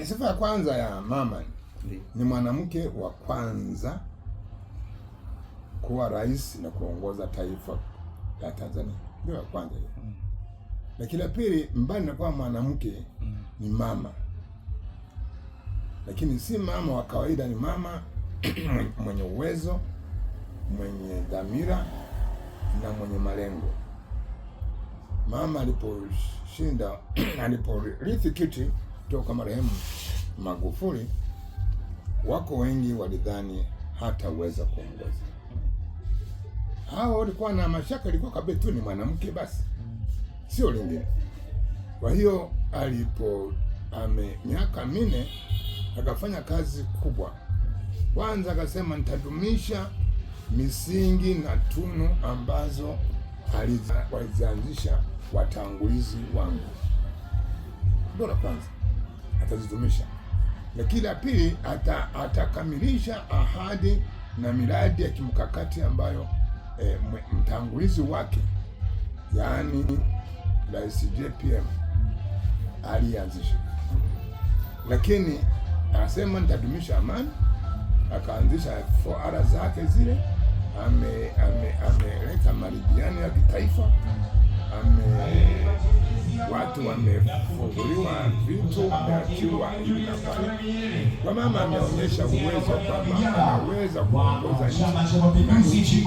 Sifa ya kwanza ya mama ni mwanamke wa kwanza kuwa rais na kuongoza taifa la Tanzania. Ndio ya kwanza hiyo. Lakini la pili, mbali na kuwa mwanamke ni mama, lakini si mama wa kawaida, ni mama mwenye uwezo, mwenye dhamira na mwenye malengo. Mama aliposhinda aliporithi kiti kutoka marehemu Magufuli, wako wengi walidhani hataweza kuongoza. Hao walikuwa na mashaka, ilikuwa kabisa tu ni mwanamke basi, sio lingine. Kwa hiyo miaka 4 akafanya kazi kubwa. Kwanza akasema nitadumisha misingi na tunu ambazo walizianzisha watangulizi wangu. Ndio la kwanza atazidumisha. Lakini la pili, atakamilisha ahadi na miradi ya kimkakati ambayo mtangulizi wake, yaani Rais JPM alianzisha. Lakini anasema nitadumisha amani, akaanzisha 4R zake zile, ameleta maridhiano ya kitaifa, watu wamefunguliwa vitu, wameachiwa hivi na pale. Kwa mama ameonyesha uwezo kwamba anaweza kuongoza nchi.